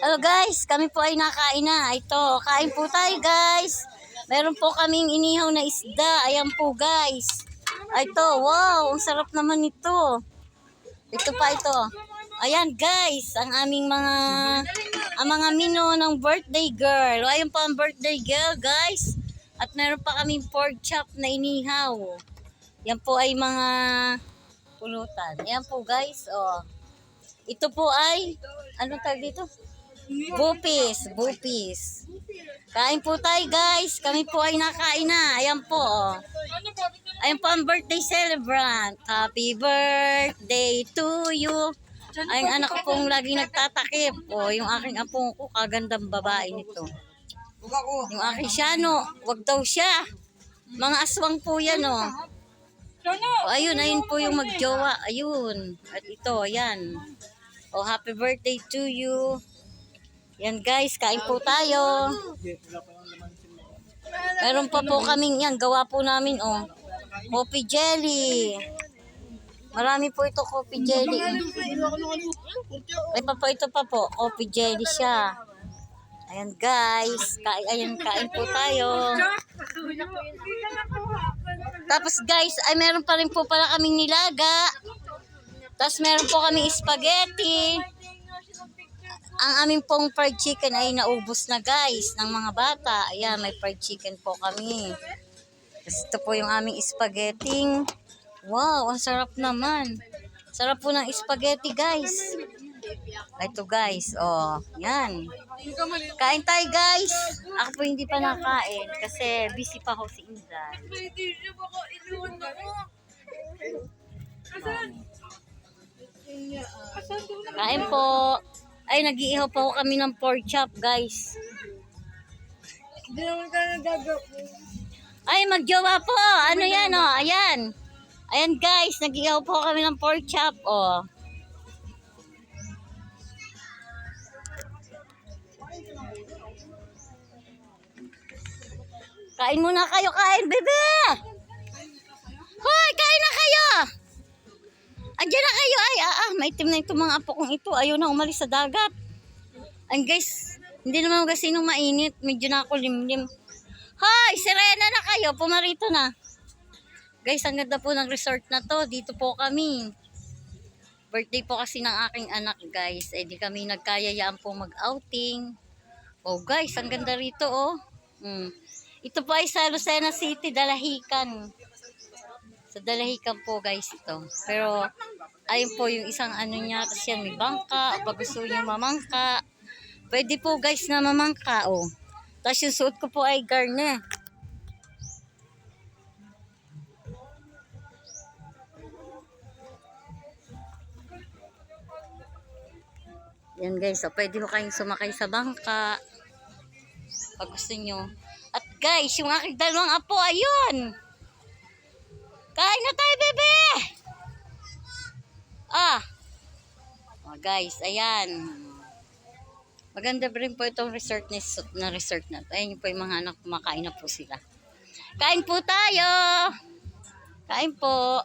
Hello guys, kami po ay nakain na. Ito, kain po tayo guys. Meron po kaming inihaw na isda. Ayan po guys. Ito, wow, ang sarap naman ito. Ito pa ito. Ayan guys, ang mga menu ng birthday girl. Ayan po ang birthday girl guys. At meron pa kaming pork chop na inihaw. Yan po ay mga pulutan. Ayan po guys, oh. Ito po ay, ano tawag dito? Bupis. Kain po tayo guys. Kami po ay nakain na. Ayan po. Oh. Ayan po ang birthday celebrant. Happy birthday to you. Ay, ang anak ko pong laging nagtatakip. O, yung aking apong ko, kagandang babae nito. Yung aking Shano, wag daw siya. Mga aswang po yan, o. O, ayun po yung magjowa. Ayun. At ito, ayan. O, happy birthday to you. Yan guys, kain po tayo. Meron pa po kaming yan, gawa po namin oh. Coffee jelly. Marami po ito coffee jelly. May pa po ito pa po, coffee jelly siya. Ayan guys, kain po tayo. Tapos guys, ay meron pa rin po pala kaming nilaga. Tapos meron po kaming spaghetti. Ang aming pong fried chicken ay naubos na guys ng mga bata. Ayan, may fried chicken po kami. Ito po yung aming spaghetti. Wow, ang sarap naman. Sarap po ng spaghetti guys. Ito guys, oh, yan. Kain tayo guys. Ako po hindi pa nakain kasi busy pa ako si Inzan. Kain po. Ay, nag-iihaw po kami ng pork chop, guys. Hindi naman ka nagagawa. Ay, magjowa po. Ano yan, oh. Ayan. Ayan, guys. Nag-iihaw po kami ng pork chop, oh. Kain muna kayo, kain, bebe. Hoy, kain na kayo. Andiyan na kayo. Ay, maitim na itong mga apo kong ito. Ayaw na umalis sa dagat. And guys, hindi naman kasi nung mainit. Medyo na ako limlim. Hoy, sirena na kayo. Pumarito na. Guys, ang ganda po ng resort na to. Dito po kami. Birthday po kasi ng aking anak, guys. Eh, di kami nagkayayaan po mag-outing. Oh, guys, ang ganda rito, oh. Ito po ay sa Lucena City, Dalahican. Sa Dalahican po guys ito. Pero ayun po yung isang ano niya. Tapos yan may bangka. Pag gusto nyo mamangka. Pwede po guys na mamangka. Oh. Tapos yung suot ko po ay garne. Yan guys. So, pwede po kayong sumakay sa bangka. Pag gusto nyo. At guys, yung aking dalawang apo, ayun. Kain na tayo, bebe! Oh, guys, ayan. Maganda rin po itong resort na resort na. Ayan po yung mga anak, kumakain na po sila. Kain po tayo! Kain po!